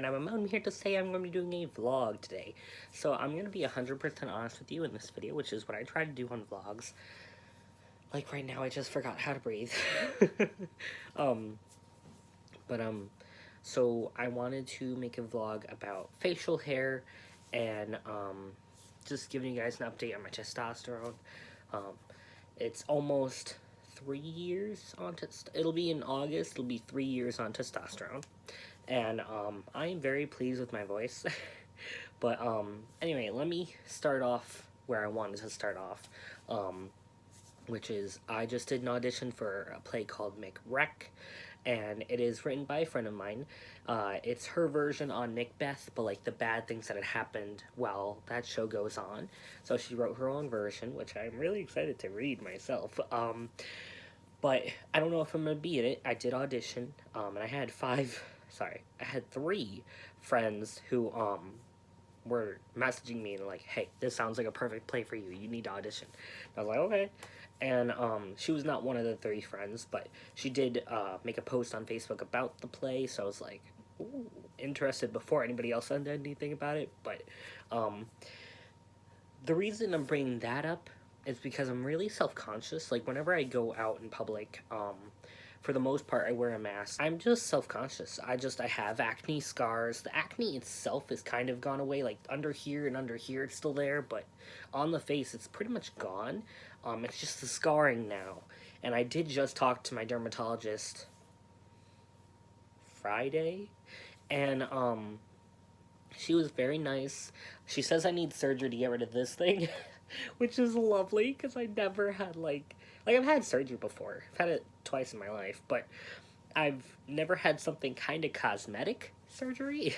and I'm here to say I'm going to be doing a vlog today. So I'm going to be 100% honest with you in this video, which is what I try to do on vlogs. Like right now, I just forgot how to breathe. um, but so I wanted to make a vlog about facial hair and just giving you guys an update on my testosterone. It's almost 3 years on it'll be in August, it'll be 3 years on testosterone. And I am very pleased with my voice. But anyway, let me start off where I wanted to start off, which is I just did an audition for a play called McWreck, and it is written by a friend of mine. It's her version on Macbeth, but like the bad things that had happened while that show goes on. So she wrote her own version, which I'm really excited to read myself. But I don't know if I'm gonna be in it. I did audition, and I had three friends who were messaging me and like, hey, this sounds like a perfect play for you. You need to audition. And I was like, okay. And she was not one of the 3 friends, but she did make a post on Facebook about the play, so I was like, ooh, interested before anybody else said anything about it. But the reason I'm bringing that up is because I'm really self-conscious. Like, whenever I go out in public, for the most part, I wear a mask. I'm just self-conscious. I have acne scars. The acne itself has kind of gone away. Like, under here and under here, it's still there, but on the face, it's pretty much gone. It's just the scarring now. And I did just talk to my dermatologist Friday, and, she was very nice. She says I need surgery to get rid of this thing, which is lovely, because I never had, like, I've had surgery before. I've had it twice in my life, but I've never had something kind of cosmetic surgery.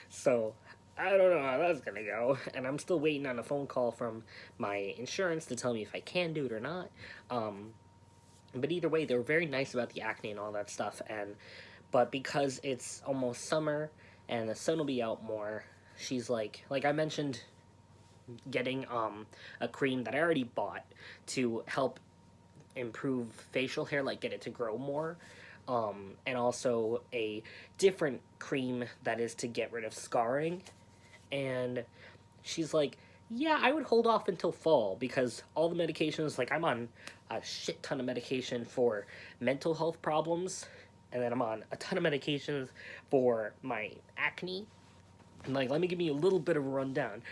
So, I don't know how that's gonna go. And I'm still waiting on a phone call from my insurance to tell me if I can do it or not. But either way, they were very nice about the acne and all that stuff. But because it's almost summer and the sun will be out more, she's like I mentioned getting a cream that I already bought to help improve facial hair, like get it to grow more, and also a different cream that is to get rid of scarring. And she's like, yeah, I would hold off until fall, because all the medications, like I'm on a shit ton of medication for mental health problems, and then I'm on a ton of medications for my acne. And like, let me give you a little bit of a rundown.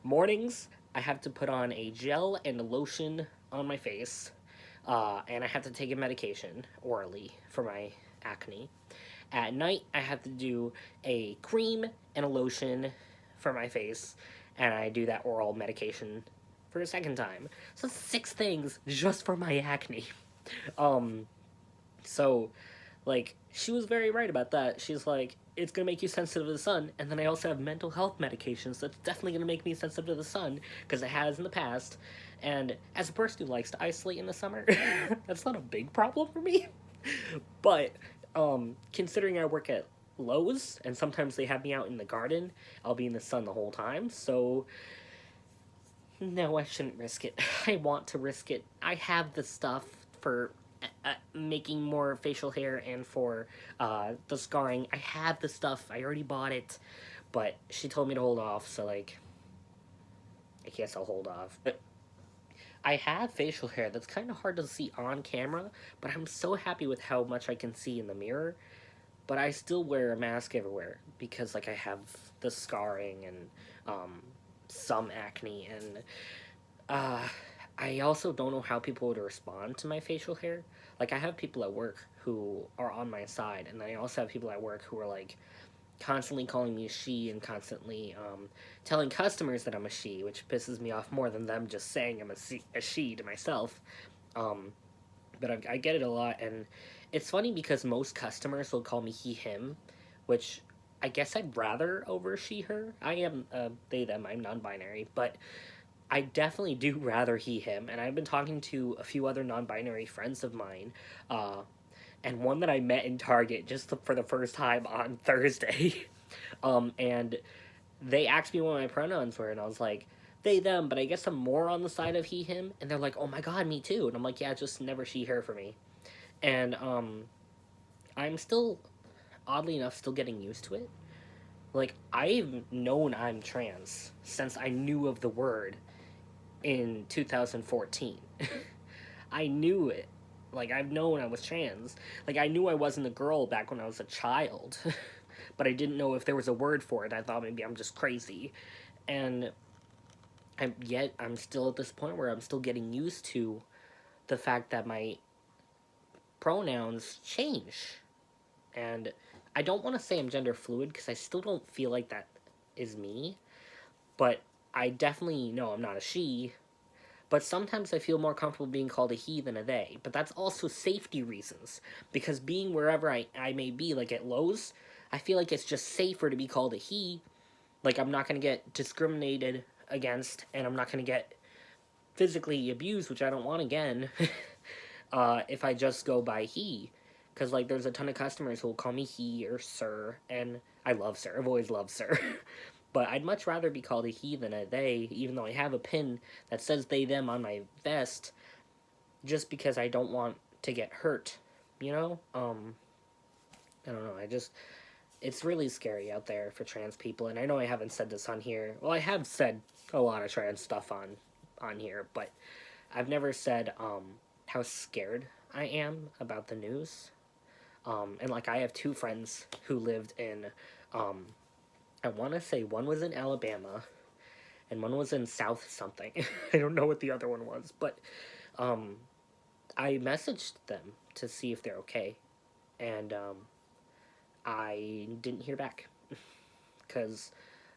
Mornings, I have to put on a gel and a lotion on my face, and I have to take a medication orally for my acne. At night, I have to do a cream and a lotion for my face, and I do that oral medication for a second time. So 6 things just for my acne. So, like, she was very right about that. She's like, it's gonna make you sensitive to the sun, and then I also have mental health medications that's definitely gonna make me sensitive to the sun, because it has in the past. And as a person who likes to isolate in the summer, that's not a big problem for me. But considering I work at Lowe's, and sometimes they have me out in the garden, I'll be in the sun the whole time, so no, I shouldn't risk it. I want to risk it. I have the stuff for making more facial hair and for the scarring. I have the stuff. I already bought it, but she told me to hold off, so like, I guess I'll hold off. But I have facial hair that's kind of hard to see on camera, but I'm so happy with how much I can see in the mirror. But I still wear a mask everywhere because, like, I have the scarring and some acne, and I also don't know how people would respond to my facial hair. Like, I have people at work who are on my side, and I also have people at work who are, like, constantly calling me a she and constantly telling customers that I'm a she, which pisses me off more than them just saying I'm a she to myself. But I get it a lot, and it's funny because most customers will call me he, him, which I guess I'd rather over she, her. I am they, them, I'm non-binary, but I definitely do rather he, him, and I've been talking to a few other non-binary friends of mine, and one that I met in Target just for the first time on Thursday, and they asked me what my pronouns were, and I was like, they, them, but I guess I'm more on the side of he, him, and they're like, oh my god, me too, and I'm like, yeah, just never she, her for me. And I'm still, oddly enough, still getting used to it, Like, I've known I'm trans since I knew of the word in 2014. I knew it. Like, I've known I was trans. Like, I knew I wasn't a girl back when I was a child, but I didn't know if there was a word for it. I thought maybe I'm just crazy. And yet, I'm still at this point where I'm still getting used to the fact that my pronouns change. And I don't want to say I'm gender fluid because I still don't feel like that is me. But I definitely know I'm not a she. But sometimes I feel more comfortable being called a he than a they. But that's also safety reasons. Because being wherever I may be, like at Lowe's, I feel like it's just safer to be called a he. Like, I'm not going to get discriminated against, and I'm not going to get physically abused, which I don't want again, if I just go by he. Because, like, there's a ton of customers who will call me he or sir, and I love sir. I've always loved sir. But I'd much rather be called a he than a they, even though I have a pin that says they, them on my vest, just because I don't want to get hurt, you know? I don't know, it's really scary out there for trans people, and I know I haven't said this on here. Well, I have said a lot of trans stuff on here, but I've never said, how scared I am about the news. And, like, I have two friends who lived in, I want to say one was in Alabama, and one was in South something. I don't know what the other one was, but, I messaged them to see if they're okay, and, I didn't hear back, because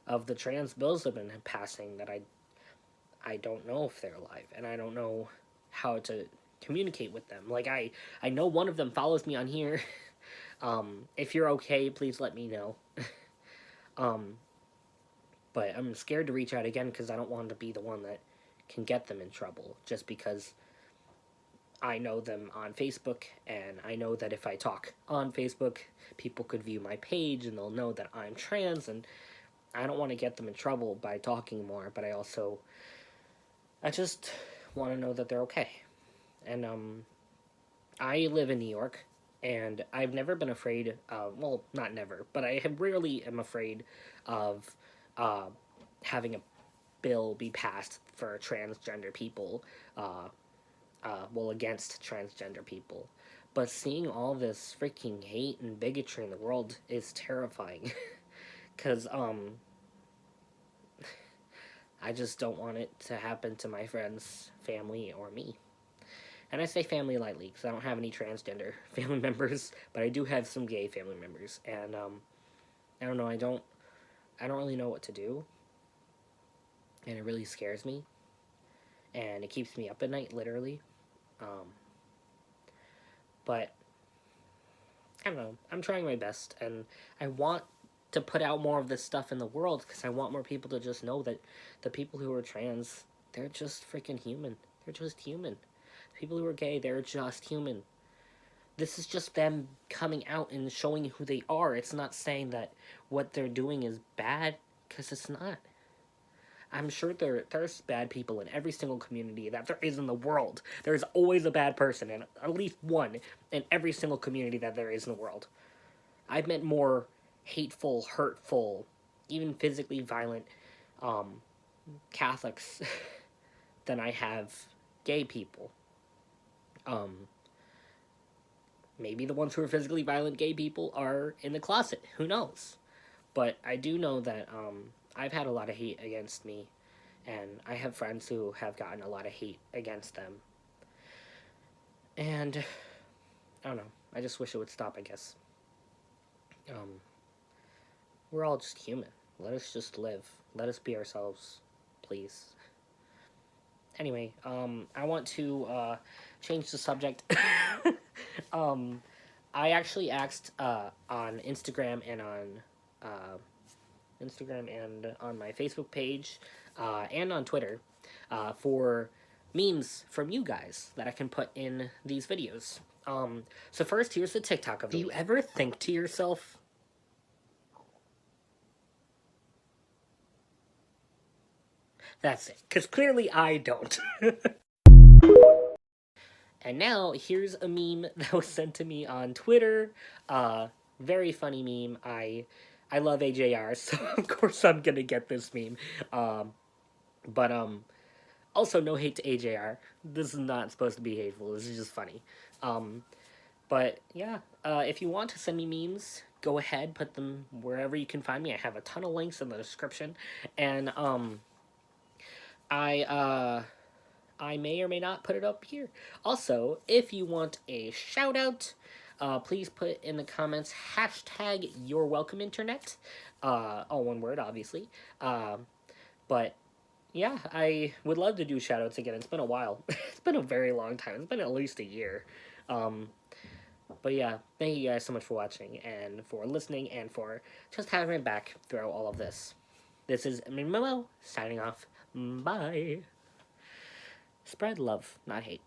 of the trans bills that have been passing that I don't know if they're alive, and I don't know how to communicate with them. Like, I know one of them follows me on here. If you're okay, please let me know. But I'm scared to reach out again because I don't want to be the one that can get them in trouble, just because I know them on Facebook, and I know that if I talk on Facebook, people could view my page and they'll know that I'm trans, and I don't want to get them in trouble by talking more, but I just want to know that they're okay. And, I live in New York, and I've never been afraid of, well, not never, but I have rarely am afraid of, having a bill be passed for transgender people, against transgender people. But seeing all this freaking hate and bigotry in the world is terrifying. Because, I just don't want it to happen to my friends, family, or me. And I say family lightly, because I don't have any transgender family members, but I do have some gay family members. And, I don't know, I don't really know what to do. And it really scares me. And it keeps me up at night, literally. But I don't know. I'm trying my best, and I want to put out more of this stuff in the world because I want more people to just know that the people who are trans, they're just freaking human. They're just human. The people who are gay, they're just human. This is just them coming out and showing who they are. It's not saying that what they're doing is bad, because it's not. I'm sure there's bad people in every single community that there is in the world. There's always a bad person, and at least one in every single community that there is in the world. I've met more hateful, hurtful, even physically violent Catholics than I have gay people. Maybe the ones who are physically violent gay people are in the closet. Who knows? But I do know that I've had a lot of hate against me, and I have friends who have gotten a lot of hate against them. And I don't know. I just wish it would stop, I guess. We're all just human. Let us just live. Let us be ourselves, please. Anyway, I want to change the subject. I actually asked on Instagram and on my Facebook page and on Twitter for memes from you guys that I can put in these videos. So first, here's the TikTok of the week. Do you ever think to yourself, that's it, because clearly I don't. And now, here's a meme that was sent to me on Twitter. Very funny meme. I I love AJR, so of course I'm gonna get this meme. But also no hate to AJR. This is not supposed to be hateful. This is just funny. Um, but yeah, if you want to send me memes, go ahead, put them wherever you can find me. I have a ton of links in the description, and I I may or may not put it up here. Also, if you want a shout out, please put in the comments hashtag yourewelcomeinternet. All one word, obviously. But yeah, I would love to do shout outs again. It's been a while. It's been a very long time. It's been at least a year. Um, but yeah, thank you guys so much for watching and for listening and for just having me back throughout all of this. This is Mimo signing off. Bye. Spread love, not hate.